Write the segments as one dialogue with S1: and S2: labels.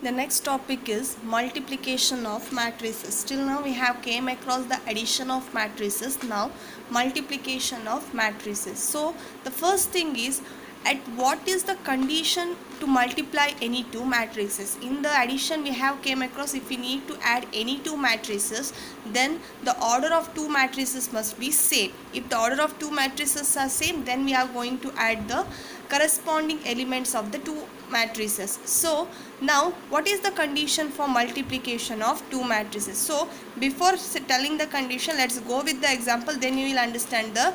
S1: The next topic is multiplication of matrices. Till now we have came across the addition of matrices. Now multiplication of matrices. So the first thing is, at what is the condition to multiply any two matrices? In the addition we have came across, if we need to add any two matrices, then the order of two matrices must be same. If the order of two matrices are same, then we are going to add the corresponding elements of the two matrices. So now what is the condition for multiplication of two matrices? So before telling the condition, let's go with the example, then you will understand the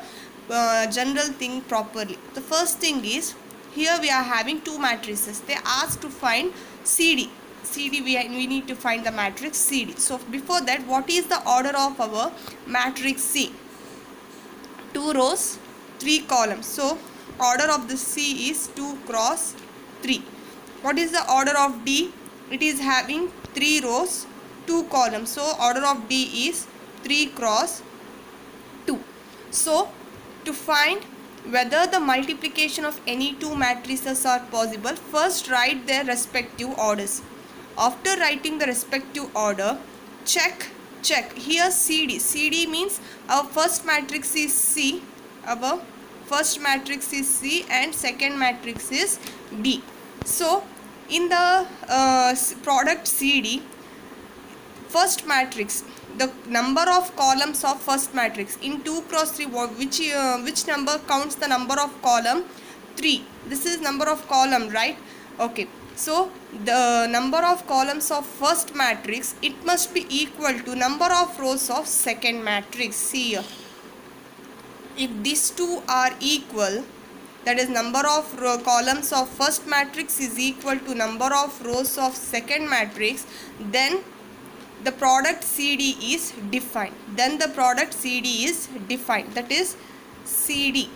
S1: general thing properly. The first thing is, here we are having two matrices. They ask to find CD. We need to find the matrix CD. So before that, what is the order of our matrix C? 2 rows, 3 columns. So order of the C is 2 cross 3. What is the order of D? It is having 3 rows, 2 columns. So order of D is 3 cross 2. So to find whether the multiplication of any two matrices are possible, first write their respective orders. After writing the respective order, check here CD means our first matrix is C, our first matrix is C and second matrix is D. So in the product CD, first matrix, the number of columns of first matrix in 2 cross 3, which number counts the number of column? 3. This is number of column, right? Okay, so the number of columns of first matrix, it must be equal to number of rows of second matrix. See here, if these two are equal, that is number of columns of first matrix is equal to number of rows of second matrix, then the product CD is defined. Then the product CD is defined. That is CD.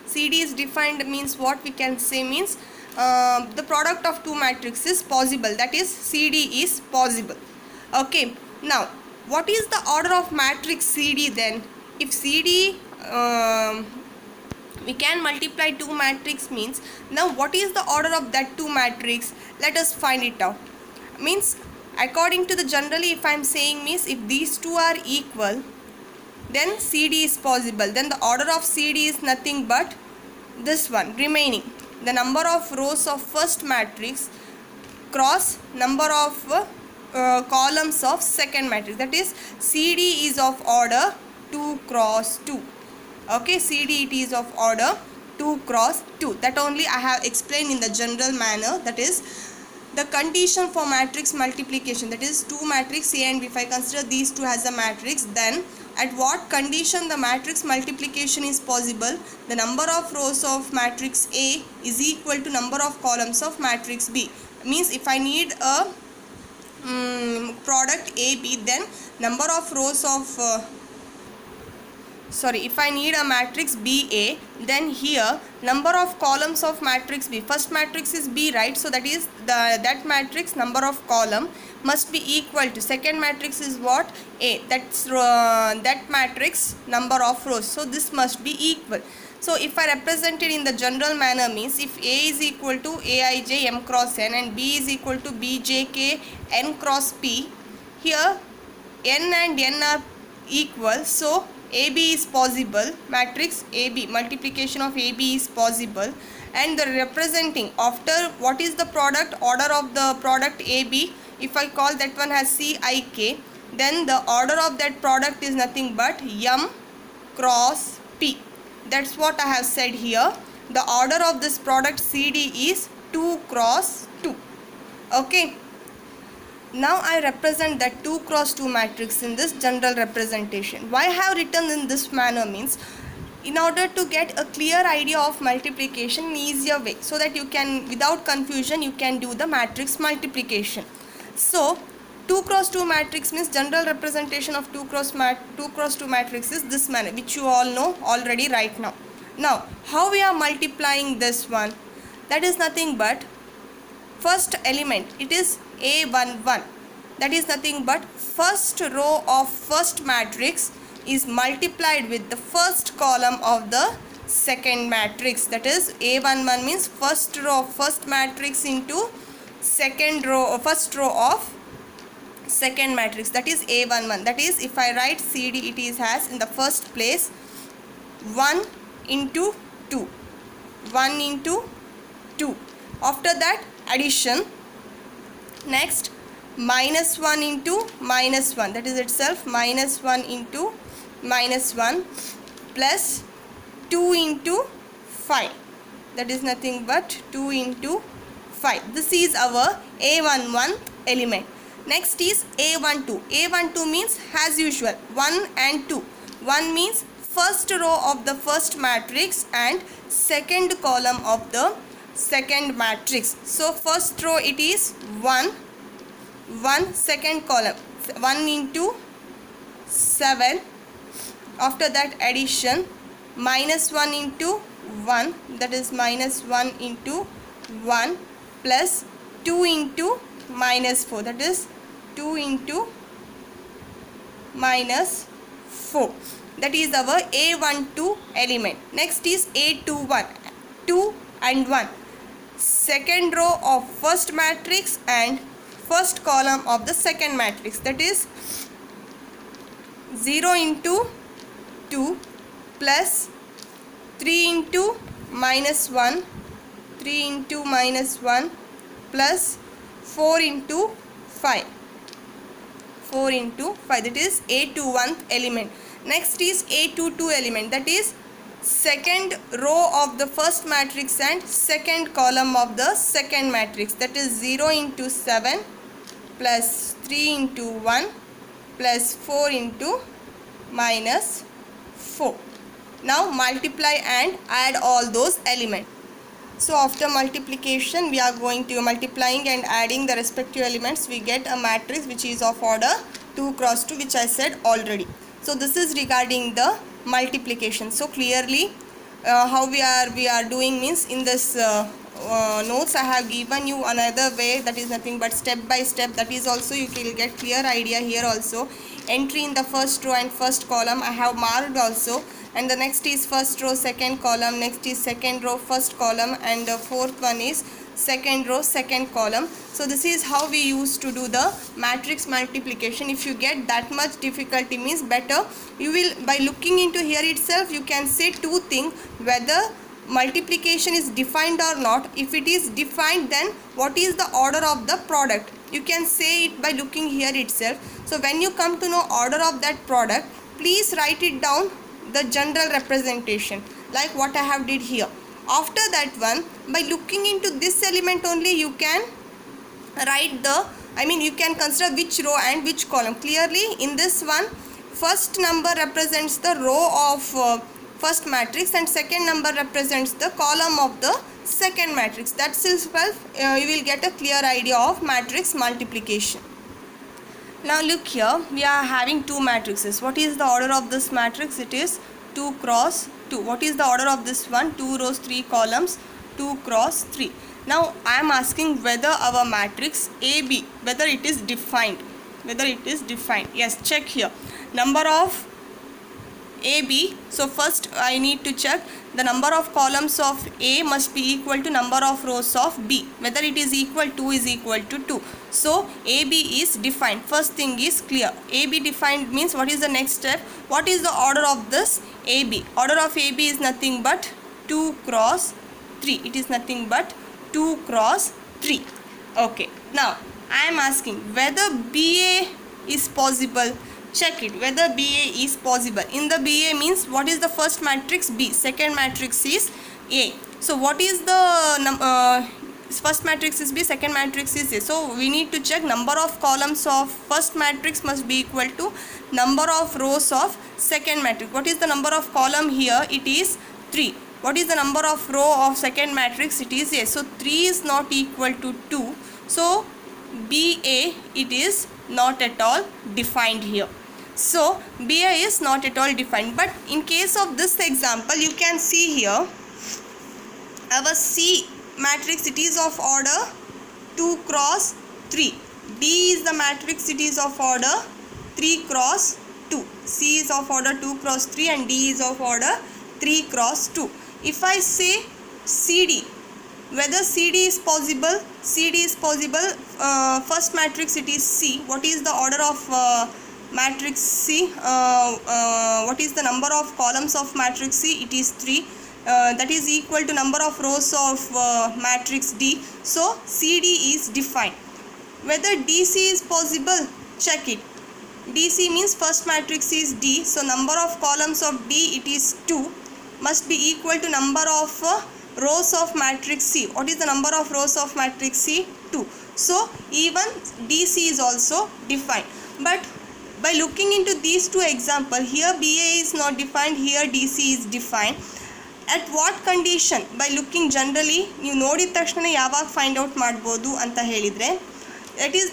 S1: CD is defined means what we can say means the product of two matrices is possible. That is CD is possible. Okay. Now, what is the order of matrix CD then? If CD we can multiply two matrix means, now what is the order of that two matrix? Let us find it out. Means according to the generally, if I am saying means if these two are equal, then CD is possible. Then the order of CD is nothing but this one remaining, the number of rows of first matrix cross number of columns of second matrix. That is CD is of order 2 cross 2. Okay, CD it is of order 2 cross 2. That only I have explained in the general manner. That is the condition for matrix multiplication, that is two matrix A and B. If I consider these two as a matrix, then at what condition the matrix multiplication is possible? The number of rows of matrix A is equal to number of columns of matrix B. Means if I need a product AB, then number of rows of if I need a matrix BA, then here number of columns of matrix B, first matrix is B, right? So that is that matrix number of column must be equal to second matrix is what? A. That's that matrix number of rows. So this must be equal. So if I represent it in the general manner means, if A is equal to Aij M cross N and B is equal to Bjk N cross P, here N and N are equal. So AB is possible, matrix AB, multiplication of AB is possible, and the representing after what is the product, order of the product AB, if I call that one as CIK, then the order of that product is nothing but M cross P. That's what I have said here. The order of this product CD is 2 cross 2. Okay. Now I represent that 2 cross 2 matrix in this general representation. Why I have written in this manner means, in order to get a clear idea of multiplication in easier way, so that you can, without confusion, you can do the matrix multiplication. So 2 cross 2 matrix means general representation of 2 cross 2 matrix is this manner, which you all know already right now. Now how we are multiplying this one? That is nothing but first element, it is A11, that is nothing but first row of first matrix is multiplied with the first column of the second matrix. That is A11 means first row of first matrix into second row, first row of second matrix, that is A11. That is, if I write CD, it is has in the first place 1 into 2, 1 into 2. After that, addition. Next, minus 1 into minus 1, that is itself minus 1 into minus 1, plus 2 into 5, that is nothing but 2 into 5. This is our A11 element. Next is A12. A12 means as usual 1 and 2. 1 means first row of the first matrix and second column of the second matrix. So first row it is 1, 1, second column 1 into 7. After that, addition, minus 1 into 1, that is minus 1 into 1, plus 2 into minus 4, that is 2 into minus 4. That is our A12 element. Next is A21, 2 and 1, second row of first matrix and first column of the second matrix, that is 0 into 2 plus 3 into minus 1, 3 into minus 1 plus 4 into 5, 4 into 5, that is A21 element. Next is A22 element, that is second row of the first matrix and second column of the second matrix, that is 0 into 7 plus 3 into 1 plus 4 into minus 4. Now multiply and add all those elements. So after multiplication, we are going to multiplying and adding the respective elements. We get a matrix which is of order 2 cross 2, which I said already. So this is regarding the multiplication. So clearly how we are doing means in this notes I have given you another way, that is nothing but step by step. That is also you can get clear idea here also. Entry in the first row and first column I have marked also, and the next is first row second column, next is second row first column, and the fourth one is second row second column. So this is how we used to do the matrix multiplication. If you get that much difficulty means better you will, by looking into here itself you can say two things, whether multiplication is defined or not. If it is defined, then what is the order of the product, you can say it by looking here itself. So when you come to know order of that product, please write it down, the general representation like what I have did here. After that one, by looking into this element only you can write the, you can consider which row and which column. Clearly in this one, first number represents the row of first matrix and second number represents the column of the second matrix. That's itself you will get a clear idea of matrix multiplication. Now look here, we are having two matrices. What is the order of this matrix? It is 2 cross 2. What is the order of this one? 2 rows 3 columns, 2 cross 3. Now I am asking whether our matrix AB, whether it is defined. Whether it is defined. Yes, check here. Number of AB. So first I need to check the number of columns of A must be equal to number of rows of B. Whether it is equal to is equal to 2. So AB is defined. First thing is clear. AB defined means what is the next step? What is the order of this AB? Order of AB is nothing but 2 cross 3. It is nothing but 2 cross 3. Okay. Now I am asking whether BA is possible. Check it whether BA is possible. In the BA means what is the first matrix? B. Second matrix is A. So what is the first matrix is B, second matrix is A. So we need to check number of columns of first matrix must be equal to number of rows of second matrix. What is the number of column here? It is 3. What is the number of row of second matrix? It is A. So 3 is not equal to 2. So BA it is not at all defined here. So BA is not at all defined. But in case of this example, you can see here our C matrix, it is of order 2 cross 3. D is the matrix, it is of order 3 cross 2. C is of order 2 cross 3 and D is of order 3 cross 2. If I say CD, whether CD is possible. CD is possible. First matrix, it is C. What is the order of matrix C? What is the number of columns of matrix C? It is 3. That is equal to number of rows of matrix D. So CD is defined. Whether DC is possible, check it. DC means first matrix is D, so number of columns of D, it is 2, must be equal to number of rows of matrix C. What is the number of rows of matrix C? 2. So even DC is also defined. But by looking into these two examples, here BA is not defined, here DC is defined. At what condition? By looking generally, ನೀವು ನೋಡಿದ ತಕ್ಷಣ ಯಾವಾಗ find out ಮಾಡ್ಬೋದು ಅಂತ ಹೇಳಿದರೆ, that is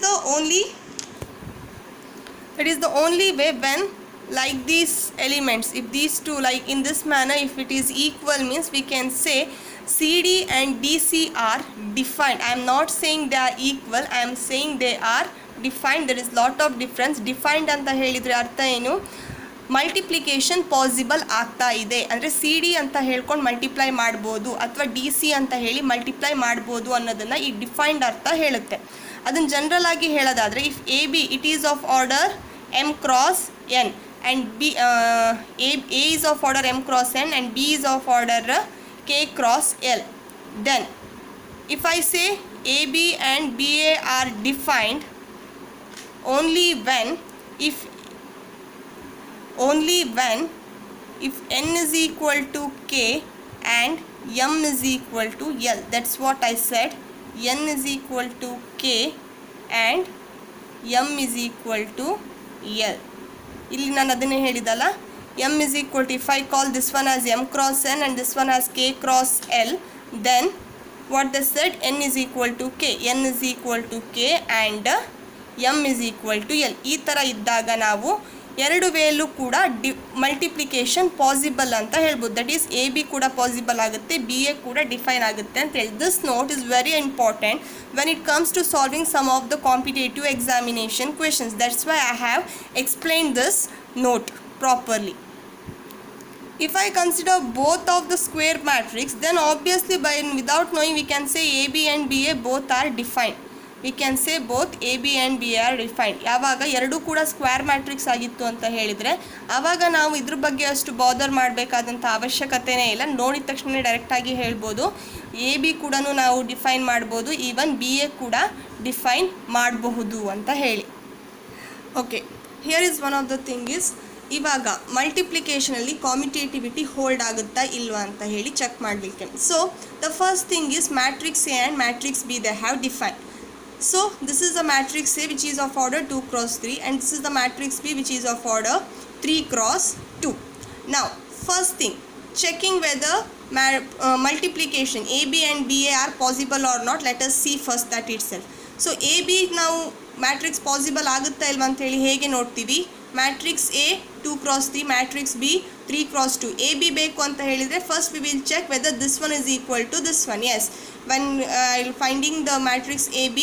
S1: the only way when like these elements, if these two like in this manner, if it is equal, means we can say CD and DC are defined. I am not saying they are equal, I am saying they are defined. There is lot of difference. Defined ಅಂತ ಹೇಳಿದರೆ ಅರ್ಥ ಏನು? Multiplication possible ಆಗ್ತಾ ಇದೆ ಅಂದರೆ C D ಅಂತ ಹೇಳ್ಕೊಂಡು multiply ಮಾಡ್ಬೋದು ಅಥವಾ ಡಿ ಸಿ ಅಂತ ಹೇಳಿ ಮಲ್ಟಿಪ್ಲೈ ಮಾಡ್ಬೋದು ಅನ್ನೋದನ್ನು ಈ ಡಿಫೈನ್ಡ್ ಅರ್ಥ ಹೇಳುತ್ತೆ. ಅದನ್ನು ಜನರಲ್ ಆಗಿ ಹೇಳೋದಾದರೆ, if A B it is of order m cross n and B A is of order m cross n and B is of order k cross l, then if I say A B and B A are defined only when if n is equal to k and m is equal to l. That's what I said. N is equal to k and m is equal to l. ಇಲ್ಲಿ ನಾನು ಅದನ್ನೇ ಹೇಳಿದಲ್ಲ, m is equal to, if I call this one as m cross n and this one as k cross l, then what they said, n is equal to k, n is equal to k and m is equal to l. ಈ ಥರ ಇದ್ದಾಗ ನಾವು ಎರಡು ವೇಯಲ್ಲೂ ಕೂಡ multiplication possible ಅಂತ ಹೇಳ್ಬೋದು. That is A B ಕೂಡ possible ಆಗುತ್ತೆ, ಬಿ ಎ ಕೂಡ ಡಿಫೈನ್ ಆಗುತ್ತೆ ಅಂತ ಹೇಳಿ. This note is very important when it comes to solving some of the competitive examination questions. That's why I have explain this note properly. If I consider both of the square matrix, then obviously without knowing we can say AB and BA both are defined. We can say both AB and BA are defined. ಯಾವಾಗ ಎರಡೂ ಕೂಡ square matrix ಆಗಿತ್ತು ಅಂತ ಹೇಳಿದರೆ ಆವಾಗ ನಾವು ಇದ್ರ ಬಗ್ಗೆ ಅಷ್ಟು ಬಾದರ್ ಮಾಡಬೇಕಾದಂಥ ಅವಶ್ಯಕತೆಯೇ ಇಲ್ಲ. ನೋಡಿದ ತಕ್ಷಣ ಡೈರೆಕ್ಟಾಗಿ ಹೇಳ್ಬೋದು, ಎ ಬಿ ಕೂಡ ನಾವು ಡಿಫೈನ್ ಮಾಡ್ಬೋದು, ಈವನ್ ಬಿ ಎ ಕೂಡ ಡಿಫೈನ್ ಮಾಡಬಹುದು ಅಂತ ಹೇಳಿ. Okay, here is one of the thing is, ಇವಾಗ ಮಲ್ಟಿಪ್ಲಿಕೇಶನಲ್ಲಿ ಕಾಮ್ಯುಟೇಟಿವಿಟಿ ಹೋಲ್ಡ್ ಆಗುತ್ತಾ ಇಲ್ವಾ ಅಂತ ಹೇಳಿ ಚೆಕ್ ಮಾಡಲಿಕ್ಕೆ. So the first thing is matrix A and matrix B they have define. So this is the matrix A which is of order 2 cross 3 and this is the matrix B which is of order 3 cross 2. Now first thing, checking whether multiplication AB and BA are possible or not, let us see first that itself. So AB ನಾವು matrix possible ಆಗುತ್ತಾ ಇಲ್ವಾ ಅಂತ ಹೇಳಿ ಹೇಗೆ ನೋಡ್ತೀವಿ, matrix A 2 cross 3, matrix B 3 cross 2. A B ಬೇಕು ಅಂತ ಹೇಳಿದರೆ first we will check whether this one is equal to this one. Yes, when finding the matrix AB,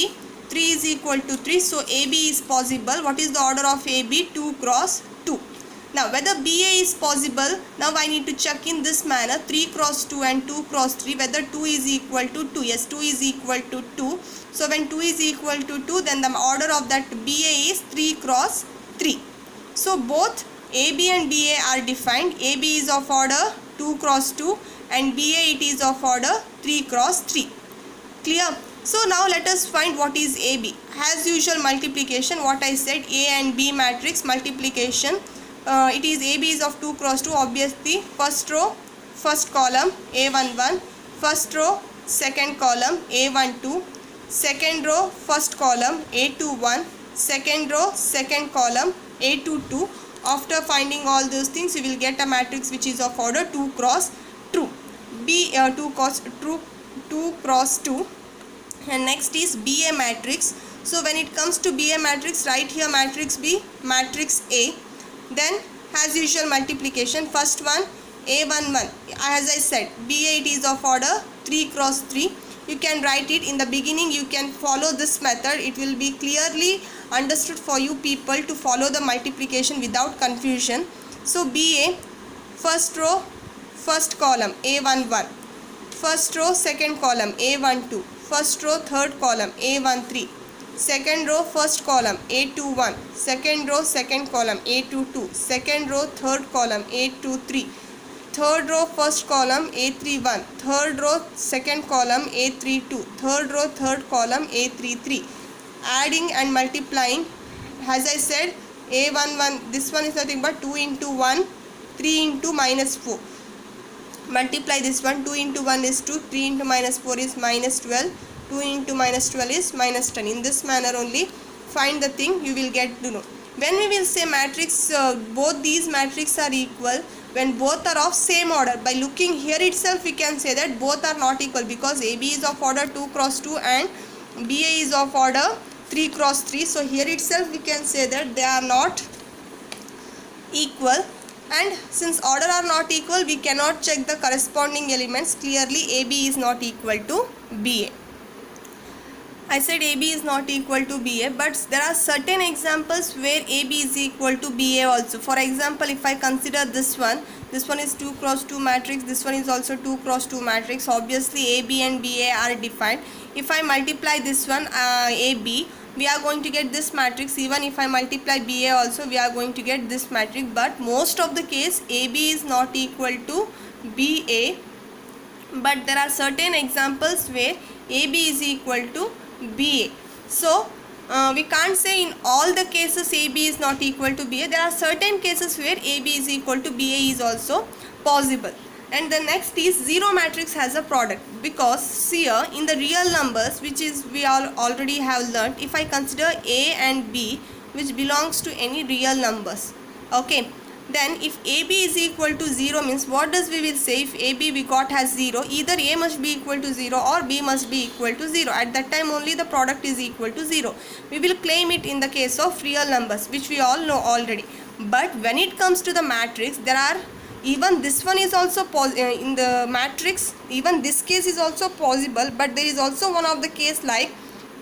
S1: 3 is equal to 3, so AB is possible. What is the order of AB? 2 cross 2. Now whether BA is possible, now I need to check in this manner, 3 cross 2 and 2 cross 3, whether 2 is equal to 2. Yes, 2 is equal to 2. So when 2 is equal to 2, then the order of that BA is 3 cross 3. So both AB and BA are defined. AB is of order 2 cross 2 and BA it is of order 3 cross 3. Clear? So now let us find what is AB. As usual multiplication, what I said, A and B matrix multiplication, it is AB is of 2 cross 2. Obviously first row first column A11, first row second column A12, second row first column A21, second row second column A22. After finding all those things, you will get a matrix which is of order 2 cross 2. B 2 cross 2. And next is BA matrix. So when it comes to BA matrix, write here matrix B, matrix A. Then as usual multiplication, first one A11, as I said, BA it is of order 3 cross 3. You can write it in the beginning, you can follow this method. It will be clearly understood for you people to follow the multiplication without confusion. So BA, first row first column A11, first row second column A12, first row third column A13, second row first column A21, second row second column A22, second row third column A23, third row first column A31, third row second column A32, third row third column A33. Adding and multiplying, as I said, A11, this one is nothing but 2 into 1, 3 into minus 4. Multiply this one, 2 into 1 is 2, 3 into minus 4 is minus 12, 2 into minus 12 is minus 10. In this manner only find the thing you will get to know. When we will say matrix, both these matrices are equal, when both are of same order. By looking here itself we can say that both are not equal, because AB is of order 2 cross 2 and BA is of order 3 cross 3. So here itself we can say that they are not equal, and since order are not equal we cannot check the corresponding elements. Clearly AB is not equal to BA. I said AB is not equal to BA, but there are certain examples where AB is equal to BA also. For example, if I consider this one is 2 cross 2 matrix, this one is also 2 cross 2 matrix. Obviously AB and BA are defined. If I multiply this one AB, we are going to get this matrix. Even if I multiply BA also, we are going to get this matrix. But most of the case AB is not equal to BA, but there are certain examples where AB is equal to BA. So we can't say in all the cases AB is not equal to BA. There are certain cases where AB is equal to BA is also possible. And the next is zero matrix has a product, because here in the real numbers, which is we all already have learnt, if I consider A and B which belongs to any real numbers, okay, then if AB is equal to 0 means what does we will say? If AB we got has 0, either A must be equal to 0 or B must be equal to 0. At that time only the product is equal to 0. We will claim it in the case of real numbers, which we all know already. But when it comes to the matrix, there are, even this one is also in the matrix, even this case is also possible, but there is also one of the case like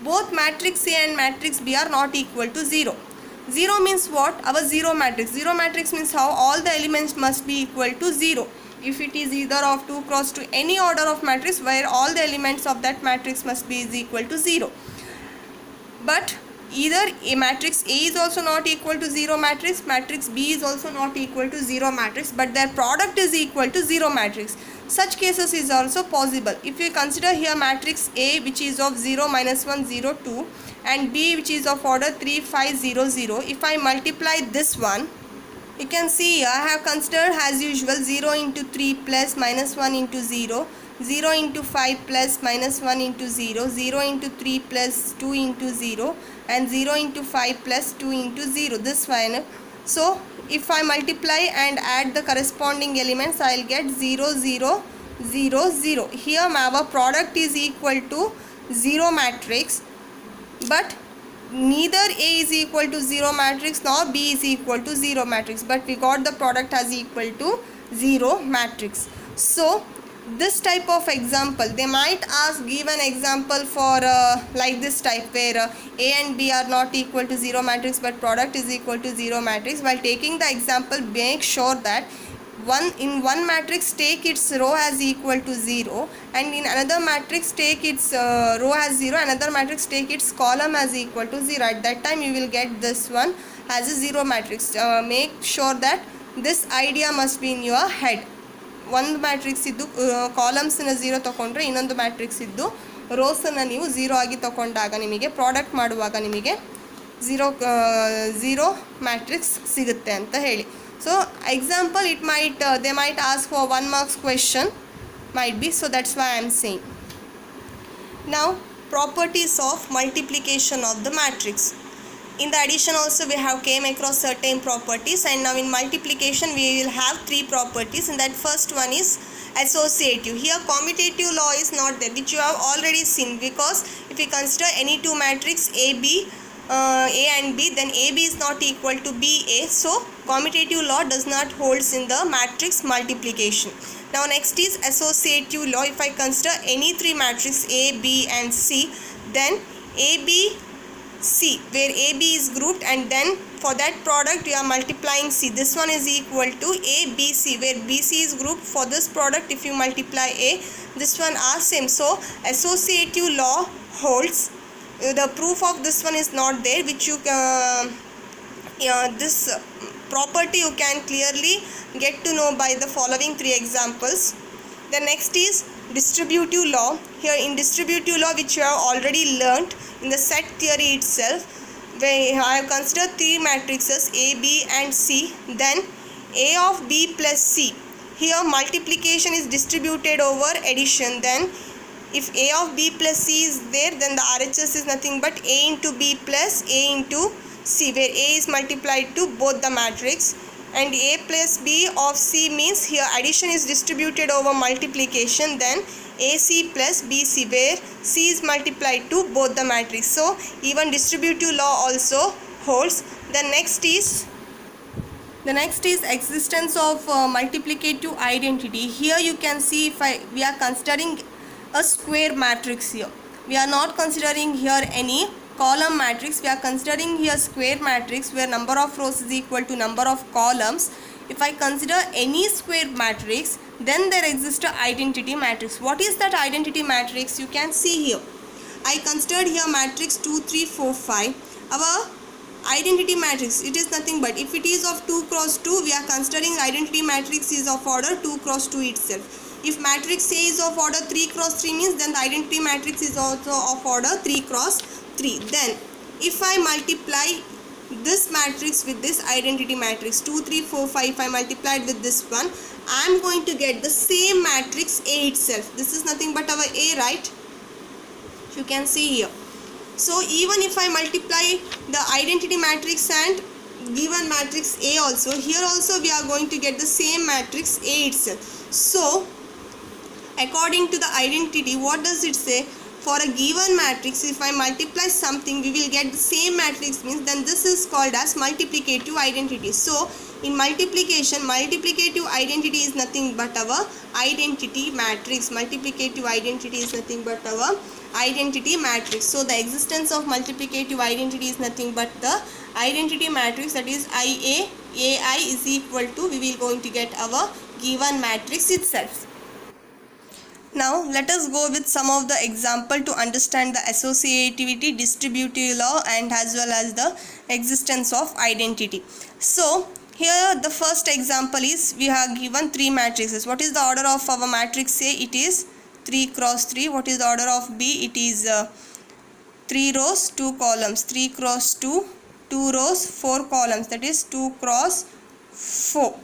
S1: both matrix A and matrix B are not equal to 0. 0 means what? Our zero matrix. Zero matrix means how all the elements must be equal to 0. If it is either of 2 cross 2, any order of matrix where all the elements of that matrix must be is equal to 0. But either a matrix A is also not equal to 0 matrix, matrix B is also not equal to 0 matrix, but their product is equal to 0 matrix. Such cases is also possible. If you consider here matrix A which is of 0, minus 1, 0, 2 and B which is of order 3, 5, 0, 0. If I multiply this one, you can see here I have considered as usual 0 into 3 plus minus 1 into 0, 0 into 5 plus minus 1 into 0, 0 into 3 plus 2 into 0 and 0 into 5 plus 2 into 0. This one. So if I multiply and add the corresponding elements, I will get 0, 0, 0, 0. Here our product is equal to 0 matrix, but neither A is equal to 0 matrix nor B is equal to 0 matrix, but we got the product as equal to 0 matrix. So this type of example, they might ask, give an example for like this type where A and B are not equal to 0 matrix but product is equal to 0 matrix. While taking the example, make sure that in one matrix take its row as equal to 0, and in another matrix take its row as 0, another matrix take its column as equal to 0. At that time you will get this one as a 0 matrix. Make sure that this idea must be in your head. ಒಂದು matrix ಇದ್ದು ಕಾಲಮ್ಸನ್ನ 0 ತಗೊಂಡ್ರೆ ಇನ್ನೊಂದು matrix ಇದ್ದು ರೋಸನ್ನು ನೀವು 0 ಆಗಿ ತಗೊಂಡಾಗ ನಿಮಗೆ product ಮಾಡುವಾಗ ನಿಮಗೆ ಝೀರೋ ಮ್ಯಾಟ್ರಿಕ್ಸ್ ಸಿಗುತ್ತೆ ಅಂತ ಹೇಳಿ. So example it might they might ask for 1 marks question might be, so that's why I am saying. Now properties of multiplication of the matrix. In the addition also we have came across certain properties, and now in multiplication we will have 3 properties. And that first one is associative. Here commutative law is not there, which you have already seen, because if we consider any two matrix A and B, then AB is not equal to BA, so commutative law does not holds in the matrix multiplication. Now next is associative law. If I consider any 3 matrix A, B and C, then AB, C, where AB is grouped, and then for that product you are multiplying C. This one is equal to ABC, where BC is grouped. For this product, if you multiply A, this one are same. So associative law holds. The proof of this one is not there, which you this property you can clearly get to know by the following three examples. The next is distributive law. Here in distributive law, which you have already learnt in the set theory itself, where I have considered three matrices A, B and C. Then A of B plus C. Here multiplication is distributed over addition. Then if A of B plus C is there, then the RHS is nothing but A into B plus A into C, where A is multiplied to both the matrix, and A plus B of C means here addition is distributed over multiplication. Then AC plus BC, where C is multiplied to both the matrix. So even distributive law also holds. The next is existence of multiplicative identity. Here you can see, if we are considering a square matrix here, we are not considering here any column matrix, we are considering here square matrix, where number of rows is equal to number of columns. If I consider any square matrix, then there exists a identity matrix. What is that identity matrix? You can see here, I considered here matrix 2 3 4 5. Our identity matrix, it is nothing but, if it is of 2 cross 2, we are considering identity matrix is of order 2 cross 2 itself. If matrix A is of order 3 cross 3 means, then the identity matrix is also of order 3 cross 3. Then if I multiply this matrix with this identity matrix 2 3 4 5, if I multiplied with this one, I am going to get the same matrix A itself. This is nothing but our A, right? You can see here. So even if I multiply the identity matrix and given matrix A also, here also we are going to get the same matrix A itself. So according to the identity, what does it say? For a given matrix, if I multiply something, we will get the same matrix means, then this is called as multiplicative identity. So in multiplication, multiplicative identity is nothing but our identity matrix. Multiplicative identity is nothing but our identity matrix. So the existence of multiplicative identity is nothing but the identity matrix, that is IA, AI is equal to, we will going to get our given matrix itself. Now let us go with some of the example to understand the associativity, distributive law, and as well as the existence of identity. So here the first example is, we have given three matrices. What is the order of our matrix A? It is 3 cross 3. What is the order of B? It is 3 rows 2 columns. 3 cross 2, 2 rows 4 columns, that is 2 cross 4.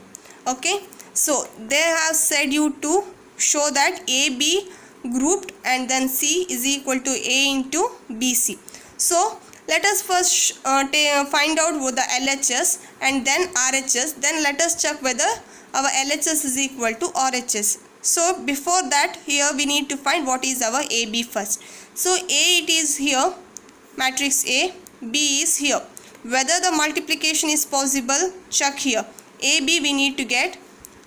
S1: Okay, so they have said you to show that AB grouped and then C is equal to A into BC. So let us first find out the LHS and then RHS. Then let us check whether our LHS is equal to RHS. So before that, here we need to find what is our AB first. So A, it is here, matrix A. B is here. Whether the multiplication is possible, check here. AB we need to get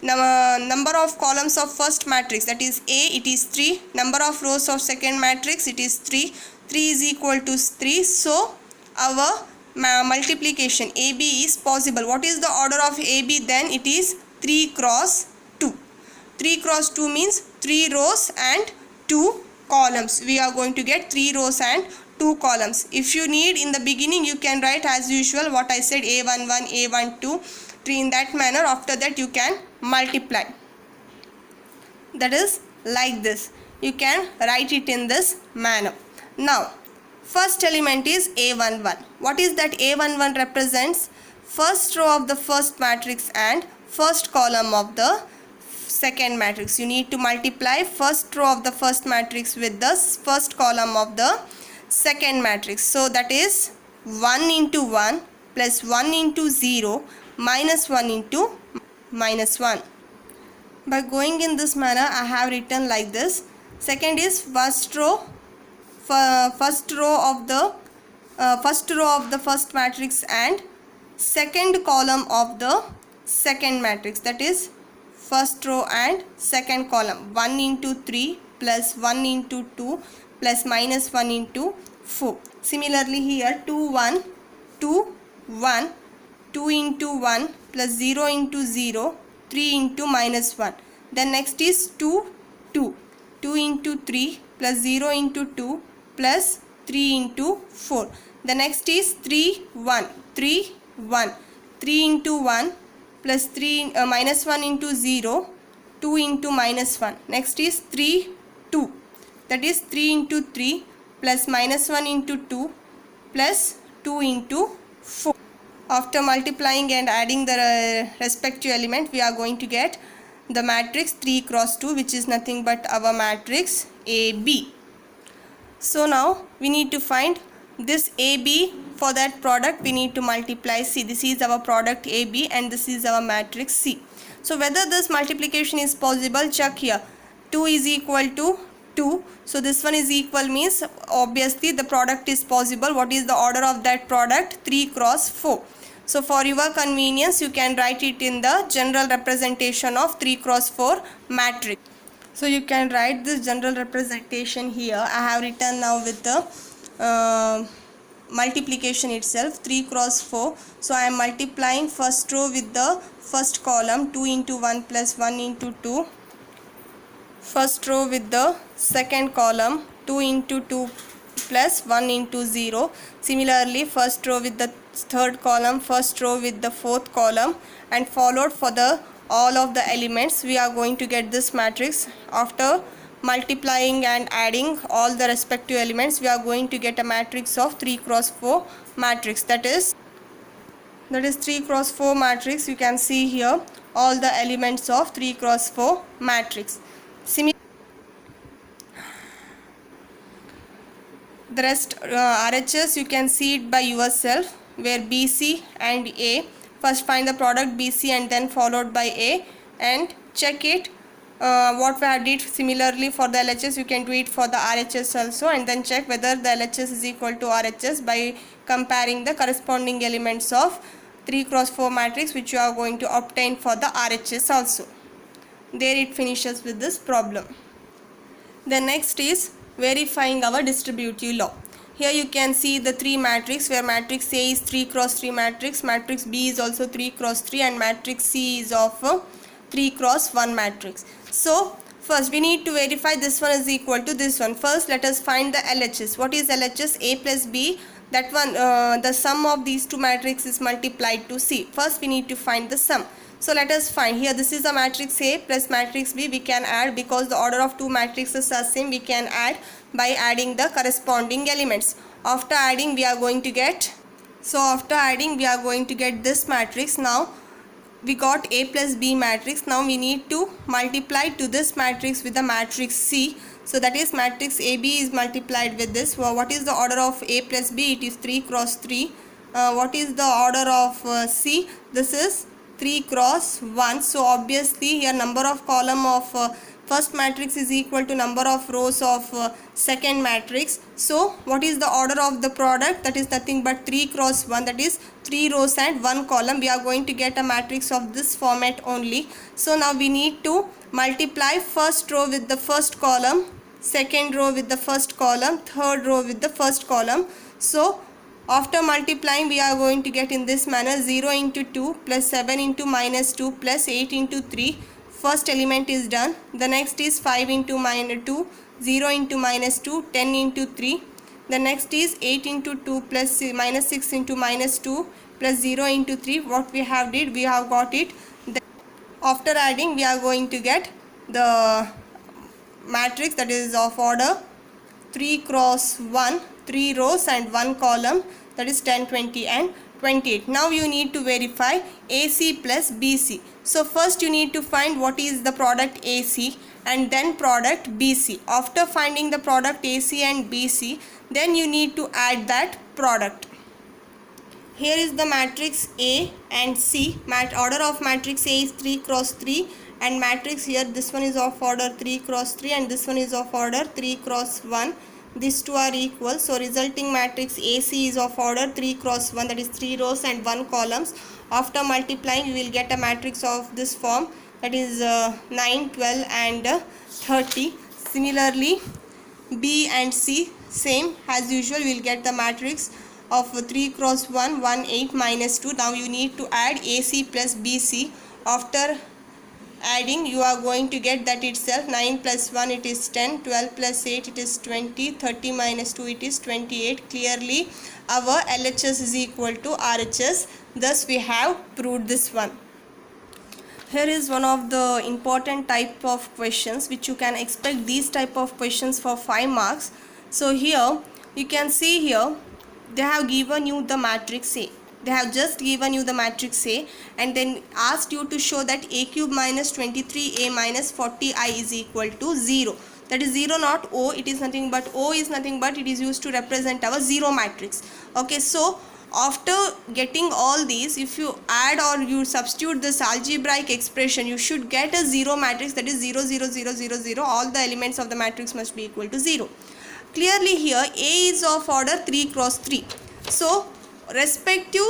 S1: number of columns of first matrix, that is A, it is 3. Number of rows of second matrix, it is 3. 3 is equal to 3. So our multiplication AB is possible. What is the order of AB then? It is 3 cross 2. 3 cross 2 means 3 rows and 2 columns. We are going to get 3 rows and 2 columns. If you need, in the beginning you can write as usual what I said, A11, A12, 3 in that manner. After that you can multiply. That is like this. You can write it in this manner. Now first element is A11. What is that? A11 represents first row of the first matrix and first column of the second matrix. You need to multiply first row of the first matrix with the first column of the second matrix. So that is 1 into 1 plus 1 into 0 minus 1 into minus 1. By going in this manner, I have written like this. Second is first row of the first matrix and second column of the second matrix, that is first row and second column. 1 into 3 plus 1 into 2 plus minus 1 into 4. Similarly here 2 1 2 1, 2 into 1 plus 0 into 0, 3 into minus 1. Then next is 2 2, 2 into 3 plus 0 into 2 plus 3 into 4. The next is 3 1, 3 1, 3 into 1 plus 3 minus 1 into 0, 2 into minus 1. Next is 3 2, that is 3 into 3 plus minus 1 into 2 plus 2 into 4. After multiplying and adding the respective element, we are going to get the matrix 3 cross 2, which is nothing but our matrix AB. So now we need to find this AB. For that product we need to multiply C. This is our product AB and this is our matrix C. So whether this multiplication is possible, check here. 2 is equal to 2. So this one is equal means obviously the product is possible. What is the order of that product? 3 cross 4. So for your convenience you can write it in the general representation of 3 cross 4 matrix. So you can write this general representation here. I have written now with the multiplication itself, 3 cross 4. So I am multiplying first row with the first column, 2 into 1 plus 1 into 2. First row with the second column, 2 into 2 plus 1 into 0. Similarly first row with the third column, first row with the fourth column, and followed for the all of the elements. We are going to get this matrix. After multiplying and adding all the respective elements, we are going to get a matrix of 3 cross 4 matrix. That is 3 cross 4 matrix. You can see here all the elements of 3 cross 4 matrix. The rest RHS you can see it by yourself, where BC and A. First find the product BC and then followed by A and check it. What we have did similarly for the LHS, you can do it for the RHS also, and then check whether the LHS is equal to RHS by comparing the corresponding elements of 3 cross 4 matrix which you are going to obtain for the RHS also. There it finishes with this problem. The next is verifying our distributive law. Here you can see the 3 matrix, where matrix A is 3 cross 3 matrix, matrix B is also 3 cross 3, and matrix C is of 3 cross 1 matrix. So first we need to verify this one is equal to this one. First let us find the LHS. What is LHS? A plus B. That one the sum of these two matrices multiplied to C. First we need to find the sum. So let us find here. This is a matrix A plus matrix B. We can add, because the order of two matrices are same, we can add by adding the corresponding elements. After adding we are going to get, this matrix. Now we got A plus B matrix. Now we need to multiply to this matrix with the matrix C. So that is matrix AB is multiplied with this. Well, what is the order of A plus B? It is 3 cross 3. What is the order of C? This is 3 cross 1. So obviously here number of column of first matrix is equal to number of rows of second matrix. So what is the order of the product? That is nothing but 3 cross 1, that is 3 rows and 1 column. We are going to get a matrix of this format only. So now we need to multiply first row with the first column, second row with the first column, third row with the first column. So after multiplying we are going to get in this manner: 0 into 2 plus 7 into minus 2 plus 8 into 3. First element is done. The next is 5 into minus 2, 0 into minus 2, 10 into 3. The next is 8 into 2 plus minus 6 into minus 2 plus 0 into 3. What we have did, we have got it. After adding we are going to get the matrix that is of order 3 cross 1, 3 rows and 1 column, that is 10, 20 and 28. Now you need to verify AC plus BC. So first you need to find what is the product AC and then product BC. After finding the product AC and BC, then you need to add that product. Here is the matrix A and C. Order of matrix A is 3 cross 3, and matrix here, this one is of order 3 cross 3 and this one is of order 3 cross 1. These two are equal. So resulting matrix AC is of order 3 cross 1, that is 3 rows and 1 columns. After multiplying you will get a matrix of this form, that is 9, 12 and 30. Similarly B and C, Same as usual, we will get the matrix of 3 cross 1, 1, 8, minus 2. Now you need to add AC plus BC. After adding, you are going to get that itself. 9 plus 1 it is 10, 12 plus 8 it is 20, 30 minus 2 it is 28. Clearly our LHS is equal to RHS. Thus we have proved this one. Here is one of the important type of questions which you can expect these type of questions for 5 marks. So here you can see here they have given you the matrix A. They have just given you the matrix A and then asked you to show that A cube minus 23A minus 40I is equal to 0. That is 0 not O, it is nothing but O is nothing but it is used to represent our 0 matrix. Okay, so after getting all these, if you add or you substitute this algebraic expression, you should get a 0 matrix, that is 0, 0, 0, 0, 0. All the elements of the matrix must be equal to 0. Clearly here A is of order 3 cross 3. So respective,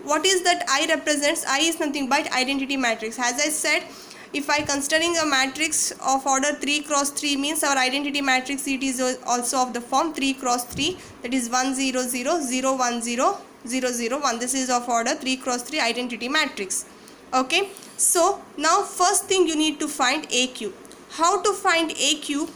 S1: what is that I represents? I is nothing but identity matrix. As I said, if I considering a matrix of order 3 cross 3 means our identity matrix, it is also of the form 3 cross 3, that is 1, 0, 0, 0, 1, 0, 0, 0, 1. This is of order 3 cross 3 identity matrix. Okay, so now first thing you need to find A cube. How to find A cube?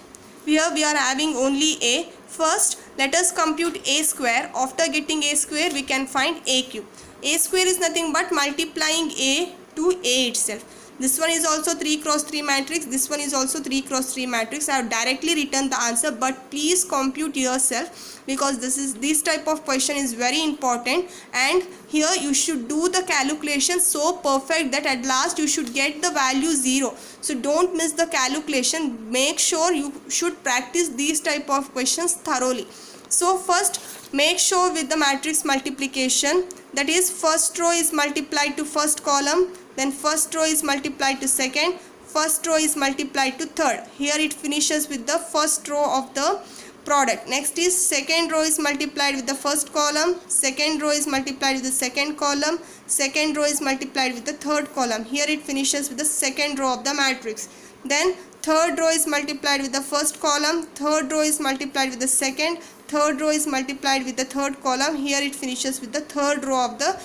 S1: Here we are having only A. First let us compute A square. After getting A square we can find A cube. A square is nothing but multiplying A to A itself. This one is also 3 cross 3 matrix. This one is also 3 cross 3 matrix. I have directly written the answer, but please compute yourself because this type of question is very important, and here you should do the calculation so perfect that at last you should get the value 0. So don't miss the calculation. Make sure you should practice these type of questions thoroughly. So first make sure with the matrix multiplication, that is first row is multiplied to first column, then first row is multiplied to second, first row is multiplied to third. Here it finishes with the first row of the product. Next is second row is multiplied with the first column, second row is multiplied with the second column, second row is multiplied with the third column. Here it finishes with the second row of the matrix. Then third row is multiplied with the first column, third row is multiplied with the second, third row is multiplied with the third column. Here it finishes with the third row of the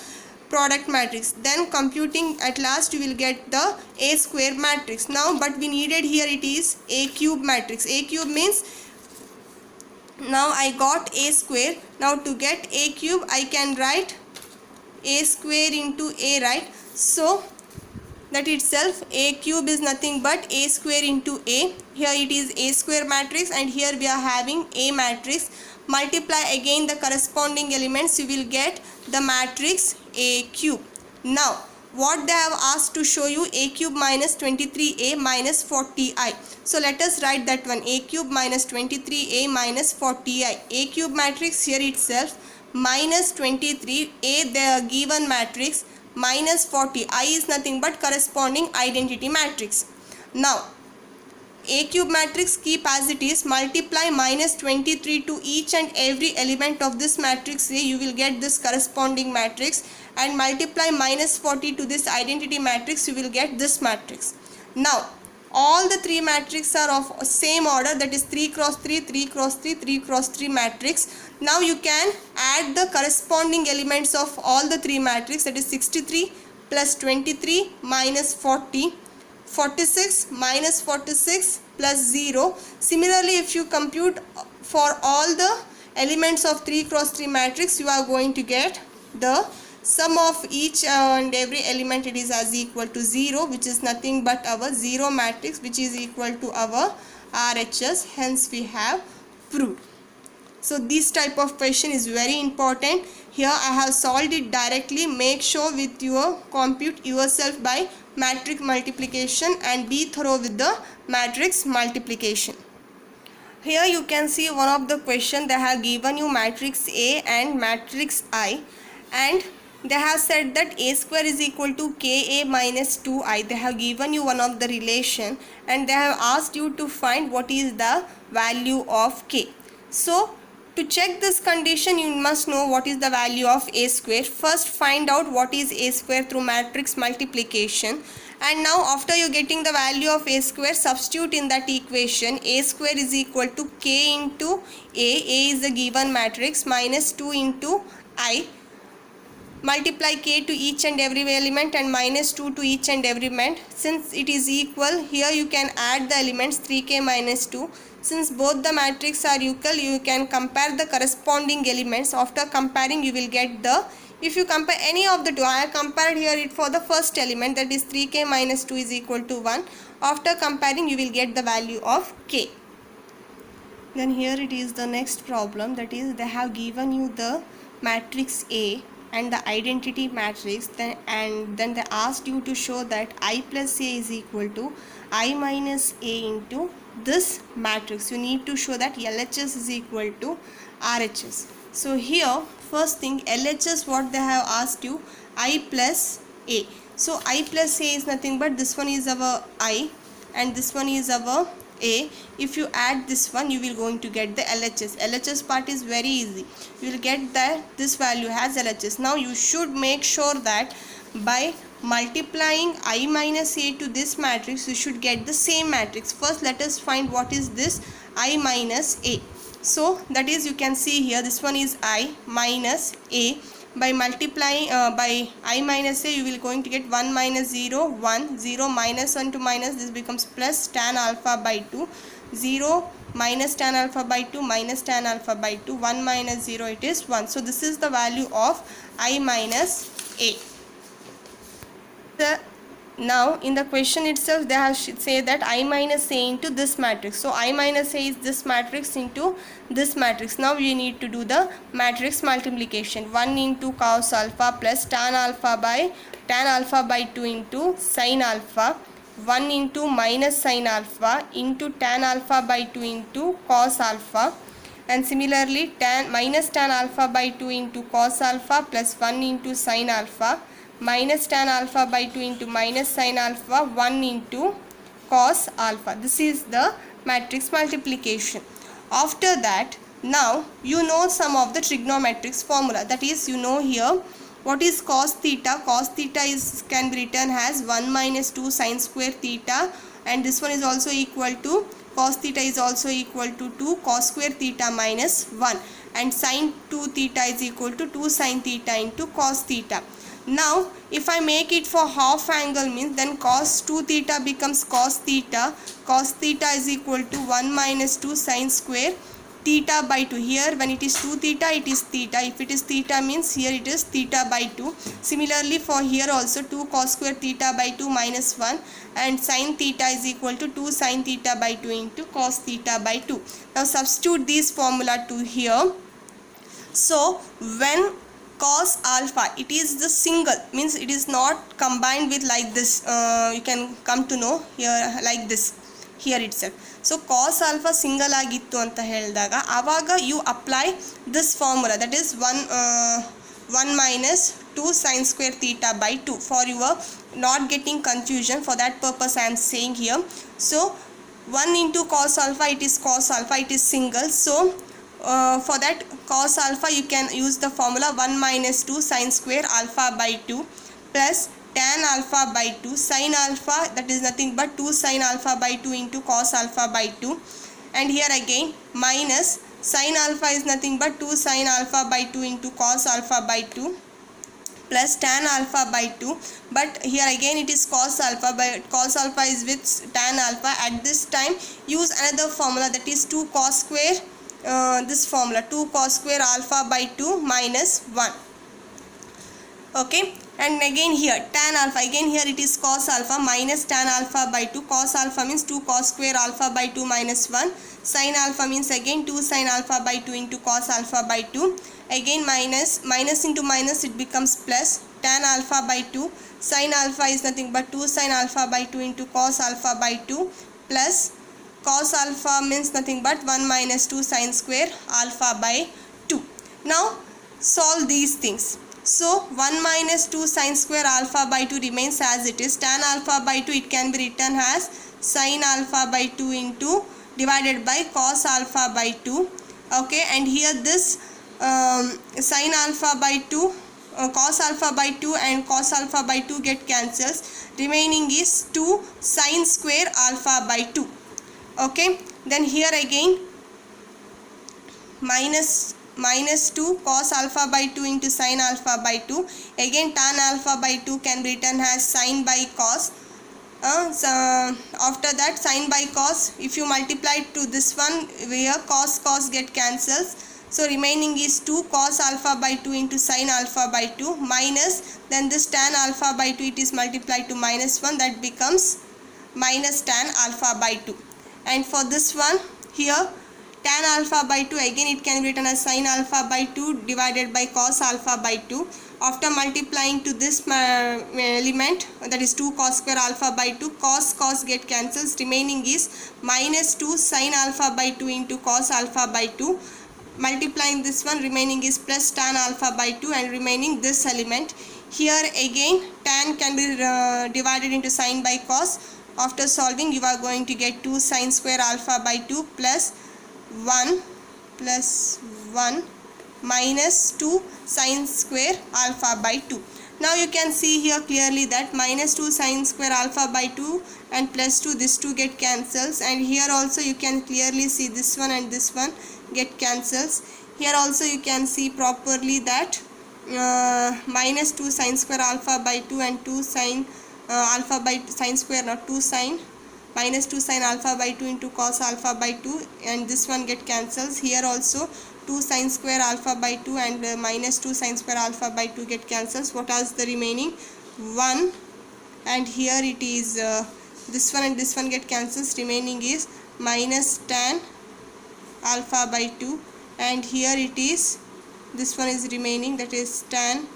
S1: product matrix. Then computing, at last you will get the A square matrix. Now but we needed here it is A cube matrix. A cube means now I got A square. Now to get A cube I can write A square into A, right? So that itself A cube is nothing but A square into A. Here it is A square matrix and here we are having A matrix. Multiply again the corresponding elements, you will get the matrix A cube. Now what they have asked to show you, A cube minus 23A minus 40I. So let us write that one, A cube minus 23A minus 40I. A cube matrix here itself minus 23A, the given matrix, minus 40. I is nothing but corresponding identity matrix. Now A cube matrix keep as it is, multiply minus 23 to each and every element of this matrix A, you will get this corresponding matrix, and multiply minus 40 to this identity matrix, you will get this matrix. Now all the three matrices are of same order, that is 3 cross 3, 3 cross 3, 3 cross 3 matrix. Now you can add the corresponding elements of all the three matrices, that is 63 plus 23 minus 40, 46 minus 46 plus 0. Similarly, if you compute for all the elements of 3 cross 3 matrix, you are going to get the sum of each and every element, it is as equal to 0, which is nothing but our 0 matrix, which is equal to our RHS. Hence we have proved. So this type of question is very important. Here I have solved it directly. Make sure with your compute yourself by matrix multiplication and be thorough with the matrix multiplication. Here you can see one of the question, they have given you matrix A and matrix I, and they have said that A square is equal to KA minus 2I. They have given you one of the relation and they have asked you to find what is the value of K. So to check this condition, you must know what is the value of A square. First find out what is A square through matrix multiplication, And now after you getting the value of a square, substitute in that equation. A square is equal to k into A is the given matrix, minus 2 into I. Multiply k to each and every element and minus 2 to each and every element. Since it is equal, here you can add the elements 3k minus 2. Since both the matrix are equal, you can compare the corresponding elements. After comparing, you will get the, if you compare any of the two, I have compared here it for the first element, that is 3k minus 2 is equal to 1. After comparing, you will get the value of k. Then here it is the next problem, that is they have given you the matrix A and the identity matrix, then they asked you to show that I plus A is equal to I minus A into this matrix. You need to show that LHS is equal to RHS. So here first thing, LHS, what they have asked you, I plus A. So I plus A is nothing but this one is our I and this one is our A. If you add this one, you will going to get the LHS. LHS part is very easy. You will get that this value has LHS. Now you should make sure that by multiplying I minus A to this matrix, you should get the same matrix. First let us find what is this I minus A. So that is, you can see here, this one is I minus A. By multiplying by I minus A, you will going to get 1 minus 0, 1, 0 minus 1 to minus, this becomes plus tan alpha by 2, 0 minus tan alpha by 2 minus tan alpha by 2, 1 minus 0, it is 1. So this is the value of I minus A. Now in the question itself they have say that I minus A into this matrix. So I minus A is this matrix into this matrix. Now you need to do the matrix multiplication. 1 into cos alpha plus tan alpha by 2 into sin alpha. 1 into minus sin alpha into tan alpha by 2 into cos alpha. And similarly minus tan alpha by 2 into cos alpha plus 1 into sin alpha minus tan alpha by 2 into minus sin alpha 1 into cos alpha. This is the matrix multiplication. After that, now you know some of the trigonometrics formula. That is, you know here what is cos theta. Cos theta is can be written as 1 minus 2 sin square theta, and this one is also equal to, cos theta is also equal to 2 cos square theta minus 1, and sin 2 theta is equal to 2 sin theta into cos theta. Now if I make it for half angle, means then cos 2 theta becomes cos theta. Cos theta is equal to 1 minus 2 sin square theta by 2. Here when it is 2 theta, it is theta. If it is theta, means here it is theta by 2. Similarly for here also 2 cos square theta by 2 minus 1, and sin theta is equal to 2 sin theta by 2 into cos theta by 2. Now substitute this formula to here. So when cos alpha, it is the single, means it is not combined with like this, you can come to know here like this here itself. So cos alpha single agittu anta helidaga, avaga you apply this formula, that is 1 minus 2 sin square theta by 2. For your not getting confusion, for that purpose I am saying here. So 1 into cos alpha, it is cos alpha, it is single. So for that cos alpha, you can use the formula 1 minus 2 sin square alpha by 2 plus tan alpha by 2 sin alpha, that is nothing but 2 sin alpha by 2 into cos alpha by 2, and here again minus sin alpha is nothing but 2 sin alpha by 2 into cos alpha by 2 plus tan alpha by 2, but here again it is cos alpha, but cos alpha is with tan alpha. At this time use another formula, that is 2 cos square, this formula 2 cos square alpha by 2 minus 1. Okay, and again here tan alpha, again here it is cos alpha minus tan alpha by 2. Cos alpha means 2 cos square alpha by 2 minus 1. Sin alpha means again 2 sin alpha by 2 into cos alpha by 2. Again minus into minus, it becomes plus tan alpha by 2. Sin alpha is nothing but 2 sin alpha by 2 into cos alpha by 2 plus cos alpha means nothing but 1 minus 2 sin square alpha by 2. Now solve these things. So 1 minus 2 sin square alpha by 2 remains as it is. Tan alpha by 2, it can be written as sin alpha by 2 into divided by cos alpha by 2. Okay, and here this sin alpha by 2 cos alpha by 2 and cos alpha by 2 get cancels. Remaining is 2 sin square alpha by 2. Okay, then here again minus 2 cos alpha by 2 into sin alpha by 2. Again tan alpha by 2 can be written as sin by cos. So after that sin by cos, if you multiply it to this one, where cos get cancels. So remaining is 2 cos alpha by 2 into sin alpha by 2 minus, then this tan alpha by 2, it is multiplied to minus 1, that becomes minus tan alpha by 2. And for this one here, tan alpha by 2, again it can be written as sin alpha by 2 divided by cos alpha by 2. After multiplying to this element, that is 2 cos square alpha by 2, cos get cancels. Remaining is minus 2 sin alpha by 2 into cos alpha by 2. Multiplying this one, remaining is plus tan alpha by 2, and remaining this element. Here again tan can be divided into sin by cos. After solving, you are going to get 2 sin square alpha by 2 plus 1 minus 2 sin square alpha by 2. Now you can see here clearly that minus 2 sin square alpha by 2 and plus 2, this 2 get cancels, and here also you can clearly see this one and this one get cancels. Here also you can see properly that minus 2 sin square alpha by 2 and 2 sin alpha by sin square, not 2 sin, minus 2 sin alpha by 2 into cos alpha by 2, and this one get cancels. Here also 2 sin square alpha by 2 and minus 2 sin square alpha by 2 get cancels. What is the remaining? 1, and here it is this one and this one get cancels. Remaining is minus tan alpha by 2, and here it is, this one is remaining, that is tan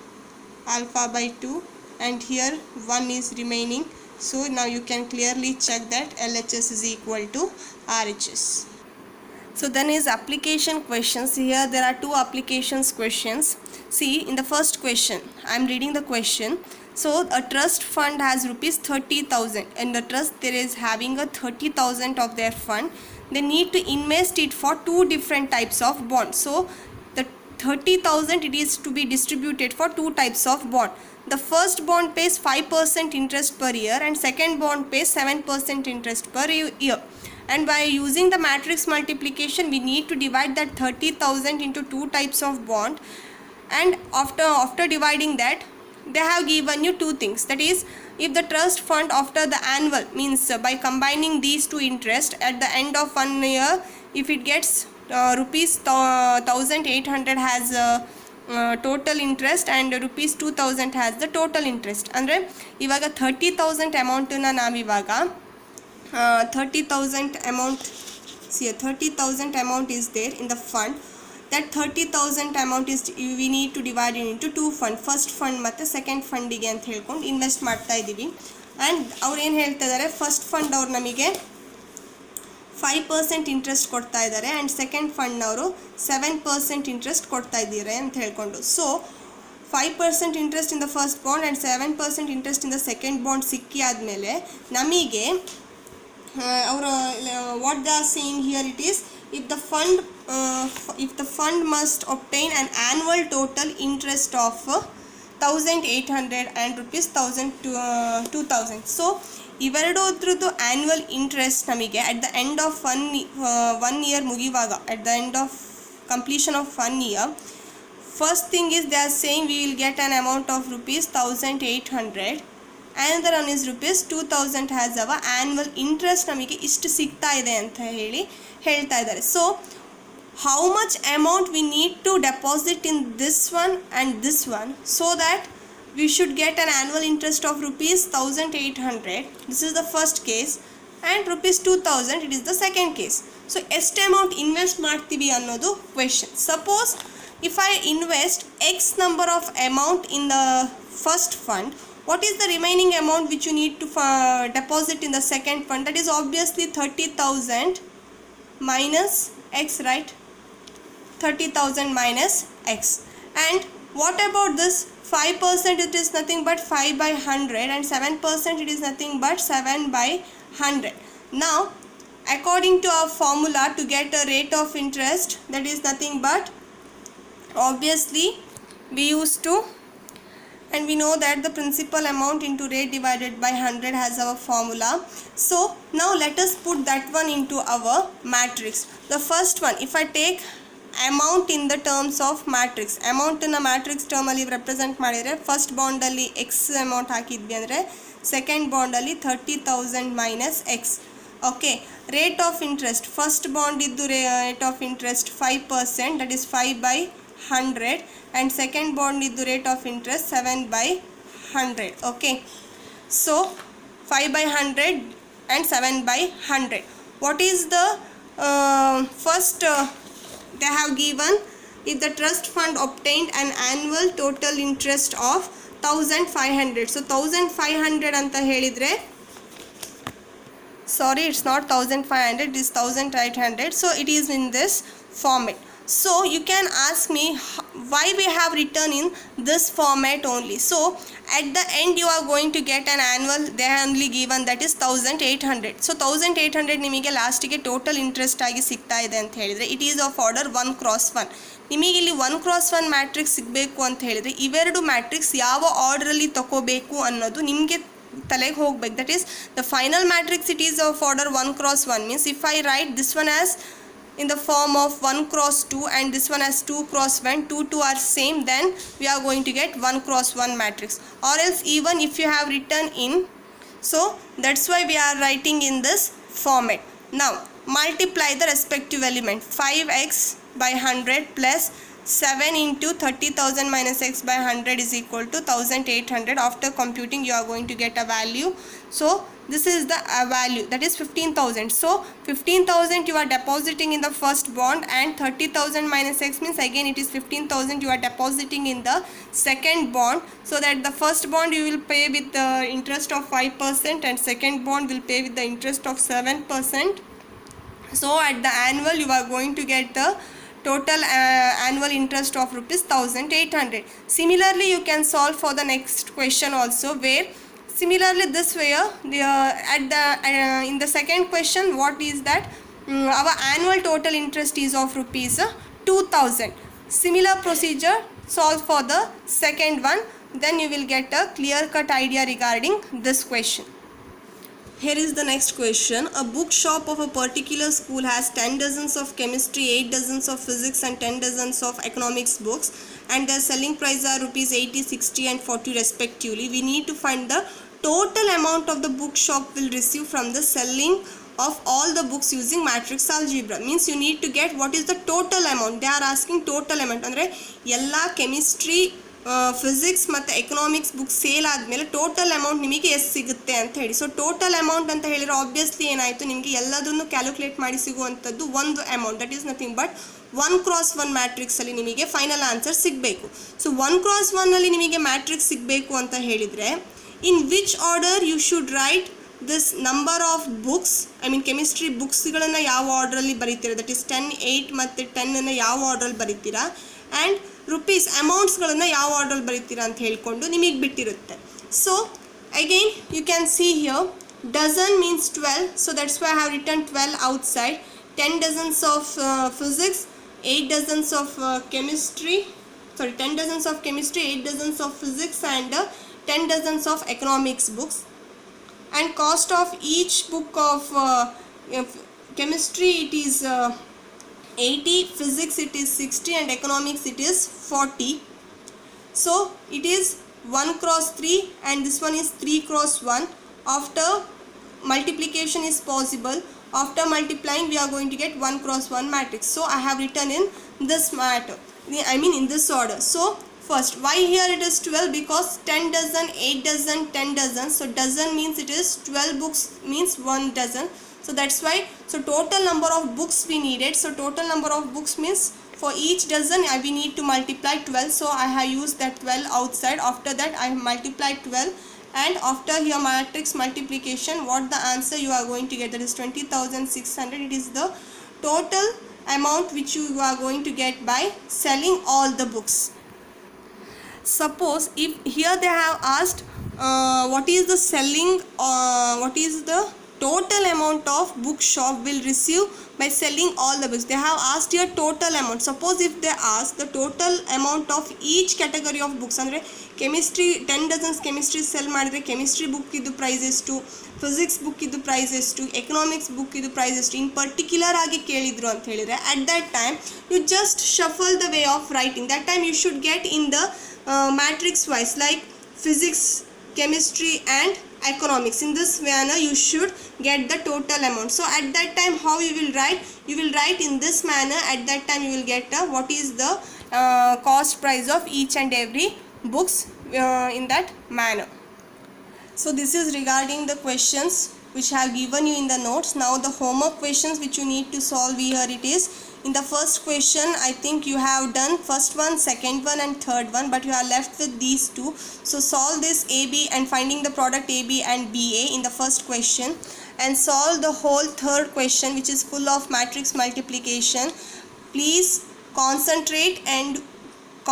S1: alpha by 2, and here 1 is remaining. So now you can clearly check that LHS is equal to RHS. So then is application questions. Here there are 2 applications questions. See, in the first question, I am reading the question. So a trust fund has rupees 30,000, and the trust there is having a 30,000 of their fund. They need to invest it for 2 different types of bonds. So the 30,000, it is to be distributed for 2 types of bond. The first bond pays 5% interest per year, and second bond pays 7% interest per year. And by using the matrix multiplication, we need to divide that 30,000 into 2 types of bond. And after dividing that, they have given you 2 things. That is, if the trust fund after the annual, means by combining these 2 interest at the end of 1 year, if it gets rupees 1,800 has total interest and rupees 2,000 has the total interest. ಅಂದರೆ ಇವಾಗ 30,000 ಅಮೌಂಟನ್ನು ನಾವಿವಾಗ 30,000 amount, see 30,000 amount is there in the fund. That 30,000 amount is, we need to divide it into 2 fund, first fund ಮತ್ತು second ಫಂಡಿಗೆ ಅಂತ ಹೇಳ್ಕೊಂಡು invest ಮಾಡ್ತಾ ಇದ್ದೀವಿ. ಆ್ಯಂಡ್ ಅವ್ರು ಏನು ಹೇಳ್ತಾ ಇದ್ದಾರೆ, ಫಸ್ಟ್ ಫಂಡ್ ಅವ್ರು ನಮಗೆ 5% ಇಂಟ್ರೆಸ್ಟ್ ಕೊಡ್ತಾ ಇದ್ದಾರೆ, ಆ್ಯಂಡ್ ಸೆಕೆಂಡ್ ಫಂಡ್ನವರು 7% ಇಂಟ್ರೆಸ್ಟ್ ಕೊಡ್ತಾ ಇದ್ದೀರಿ ಅಂತ ಹೇಳ್ಕೊಂಡು. So 5% interest in the first bond and 7% interest in the second bond ಸಿಕ್ಕಿ ಆದಮೇಲೆ ನಮಗೆ ಅವರು what they are saying here it is, if the fund must obtain an annual total interest of 1,800 and rupees 2,000. So ಇವೆರಡೋದ್ರದ್ದು annual interest ನಮಗೆ at the end of one year ಮುಗಿಯುವಾಗ, at the end of completion of 1 year, first thing is they are saying we will get an amount of rupees 1,800. another one is rupees 2,000 has our annual interest ನಮಗೆ ಇಷ್ಟು ಸಿಗ್ತಾ ಇದೆ ಅಂತ ಹೇಳ್ತಾ ಇದ್ದಾರೆ. So how much amount we need to deposit in this one and this one so that we should get an annual interest of rupees 1,800. This is the first case, and rupees 2,000, it is the second case. So ಎಷ್ಟು amount invest ಮಾಡ್ತೀವಿ ಅನ್ನೋದು question. Suppose if I invest x number of amount in the first fund, what is the remaining amount which you need to deposit in the second fund? That is obviously 30,000 minus x, right? 30,000 minus x. And what about this 5%? It is nothing but 5 by 100, and 7% it is nothing but 7 by 100. Now according to our formula to get a rate of interest, that is nothing but obviously we used to and we know that the principal amount into rate divided by 100 has our formula. So now let us put that one into our matrix. The first one, if I take amount in the terms of matrix, amount in a matrix term ಅಲ್ಲಿ represent ಮಾಡಿದರೆ first bond ಅಲ್ಲಿ x amount ಹಾಕಿದ್ವಿ ಅಂದರೆ second bond ಅಲ್ಲಿ 30,000 minus x. Okay, rate of interest, first bond iddu rate of interest 5%, that is 5 by 100, and second bond iddu rate of interest 7 by 100. Okay, so 5 by 100 and 7 by 100. What is the first they have given, if the trust fund obtained an annual total interest of 1500. So 1500 anta helidre, sorry, it's not 1500, it is 1800. So it is in this format. So you can ask me why we have written in this format only. So at the end you are going to get an annual, they have only given, that is 1800. So 1800 ನಿಮಗೆ ಲಾಸ್ಟಿಗೆ total interest ಆಗಿ ಸಿಗ್ತಾ ಇದೆ ಅಂತ ಹೇಳಿದರೆ it is of order 1x1. ನಿಮಗೆ ಇಲ್ಲಿ 1x1 matrix ಸಿಗಬೇಕು ಅಂತ ಹೇಳಿದರೆ ಇವೆರಡು ಮ್ಯಾಟ್ರಿಕ್ಸ್ ಯಾವ ಆರ್ಡರಲ್ಲಿ ತಗೋಬೇಕು ಅನ್ನೋದು ನಿಮಗೆ ತಲೆಗೆ ಹೋಗ್ಬೇಕು. That is the final matrix it is of order 1x1 means if I write this one as in the form of 1x2 and this one as 2x1, 2 are same, then we are going to get 1x1 matrix. Or else even if you have written in, so that's why we are writing in this format. Now multiply the respective element, 5x by 100 plus 7 into 30,000 minus x by 100 is equal to 1800. After computing you are going to get a value. So this is the value, that is 15,000. So 15,000 you are depositing in the first bond, and 30,000 minus x means again it is 15,000 you are depositing in the second bond. So that the first bond you will pay with the interest of 5% and second bond will pay with the interest of 7%. So at the annual you are going to get the total annual interest of rupees 1800. Similarly you can solve for the next question also, where similarly this way at the in the second question what is that, our annual total interest is of rupees 2000. Similar procedure solve for the second one, then you will get a clear cut idea regarding this question. Here is the next question. A bookshop of a particular school has 10 dozens of chemistry, 8 dozens of physics and 10 dozens of economics books, and their selling price are rupees 80, 60 and 40 respectively. We need to find the total amount of the bookshop will receive from the selling of all the books using matrix algebra. Means you need to get what is the total amount. They are asking total amount ಅಂದರೆ ಎಲ್ಲ chemistry physics ಮತ್ತು economics book sale ಆದಮೇಲೆ total amount ನಿಮಗೆ ಎಷ್ಟು ಸಿಗುತ್ತೆ ಅಂತ ಹೇಳಿ. So total amount ಅಂತ ಹೇಳಿದ್ರೆ ಆಬ್ವಿಯಸ್ಲಿ ಏನಾಯಿತು, ನಿಮಗೆ ಎಲ್ಲದನ್ನು ಕ್ಯಾಲ್ಕುಲೇಟ್ ಮಾಡಿ ಸಿಗುವಂಥದ್ದು ಒಂದು amount, that is nothing but 1x1 ಮ್ಯಾಟ್ರಿಕ್ಸಲ್ಲಿ ನಿಮಗೆ ಫೈನಲ್ ಆನ್ಸರ್ ಸಿಗಬೇಕು. ಸೊ 1x1 ನಿಮಗೆ ಮ್ಯಾಟ್ರಿಕ್ಸ್ ಸಿಗಬೇಕು ಅಂತ ಹೇಳಿದರೆ in which order you should write this number of books, I mean chemistry ಬುಕ್ಸ್ಗಳನ್ನು ಯಾವ ಆರ್ಡ್ರಲ್ಲಿ ಬರೀತೀರಾ, ದಟ್ ಈಸ್ 10, 8 ಮತ್ತು 10 ಯಾವ ಆರ್ಡ್ರಲ್ಲಿ ಬರೀತೀರಾ, ಆ್ಯಂಡ್ ರುಪೀಸ್ ಅಮೌಂಟ್ಸ್ಗಳನ್ನು ಯಾವ ಆರ್ಡ್ರಲ್ಲಿ ಬರೀತೀರಾ ಅಂತ ಹೇಳಿಕೊಂಡು ನಿಮಗೆ ಬಿಟ್ಟಿರುತ್ತೆ. So again you can see here dozen means 12, so that's why I have written 12 outside. 10 dozens of physics, 8 dozens of chemistry, 10 dozens of chemistry, 8 dozens of physics and 10 dozens of economics books. And cost of each book of chemistry it is 80, physics it is 60 and economics it is 40. So it is 1x3 and this one is 3x1. After multiplication is possible, after multiplying we are going to get 1x1 matrix. So I have written in this matter, I mean in this order. So first, why here it is 12? Because 10 dozen, 8 dozen, 10 dozen. So dozen means it is 12 books means 1 dozen. So that's why, so total number of books we needed. So total number of books means for each dozen we need to multiply 12. So I have used that 12 outside. After that I have multiplied 12, and after here matrix multiplication, what the answer you are going to get, that is 20,600. It is the total amount which you are going to get by selling all the books. Suppose if here they have asked what is the selling, what is the total amount of bookshop will receive by selling all the books. They have asked here total amount. Suppose if they ask the total amount of each category of books, ಅಂದರೆ chemistry 10 dozens chemistry sell ಮಾಡಿದರೆ chemistry book ಇದು price ಎಷ್ಟು, physics book ಇದು price ಎಷ್ಟು, economics book ಇದು price ಎಷ್ಟು, in particular ಆಗಿ ಕೇಳಿದ್ರು ಅಂತ ಹೇಳಿದರೆ at that time you just shuffle the way of writing. That time you should get in the matrix wise like physics, chemistry and economics. In this manner you should get the total amount. So at that time how you will write? You will write in this manner. At that time you will get what is the cost price of each and every books in that manner. So this is regarding the questions which I have given you in the notes. Now the homework questions which you need to solve here it is. In the first question, I think you have done first one, second one and third one, but you are left with these two. So solve this AB and finding the product AB and BA in the first question, and solve the whole third question which is full of matrix multiplication. Please concentrate and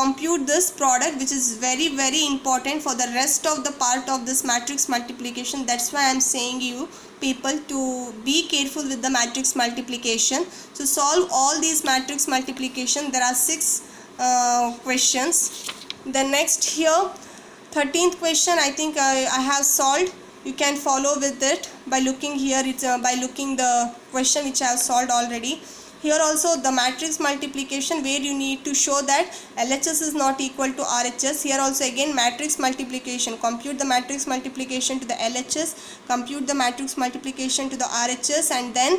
S1: compute this product, which is very very important for the rest of the part of this matrix multiplication. That's why I am saying you people to be careful with the matrix multiplication. So solve all these matrix multiplication. There are 6 questions. The next here 13th question I think I have solved. You can follow with it by looking here. It's by looking the question which I have solved already. Here also the matrix multiplication where you need to show that LHS is not equal to RHS. Here also again matrix multiplication. Compute the matrix multiplication to the LHS, compute the matrix multiplication to the RHS, and then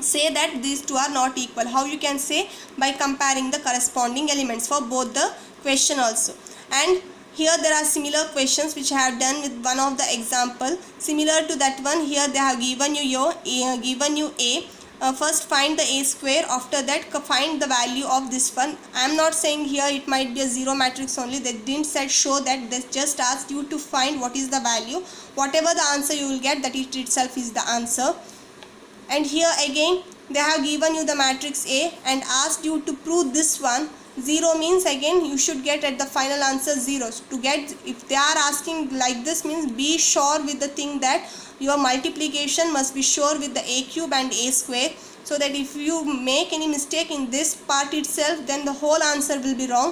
S1: say that these two are not equal. How you can say? By comparing the corresponding elements for both the question also. And here there are similar questions which I have done with one of the example. Similar to that one, here they have given you A. First find the A square, after that find the value of this one. I am not saying here it might be a zero matrix only. They didn't said show that, they just asked you to find what is the value. Whatever the answer you will get, that it itself is the answer. And here again they have given you the matrix A and asked you to prove this one. 0 means again you should get at the final answer 0. To get, if they are asking like this, means be sure with the thing that your multiplication must be sure with the A cube and A square, so that if you make any mistake in this part itself, then the whole answer will be wrong.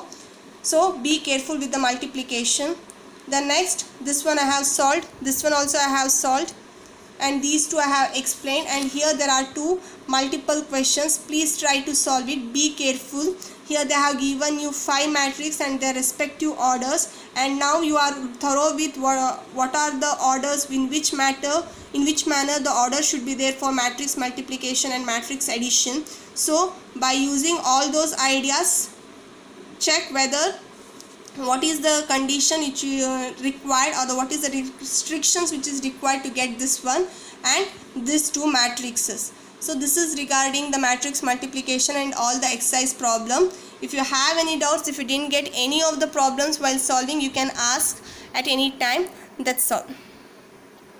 S1: So be careful with the multiplication. The next, this one I have solved, this one also I have solved, and these two I have explained. And here there are 2 multiple questions. Please try to solve it. Be careful. Here they have given you 5 matrix and their respective orders, and now you are thorough with what are the orders, in which manner the order should be there for matrix multiplication and matrix addition. So by using all those ideas, check whether what is the condition which you required, or what is the restrictions which is required to get this one and these 2 matrices. So this is regarding the matrix multiplication and all the exercise problem. If you have any doubts, if you didn't get any of the problems while solving, you can ask at any time. That's all.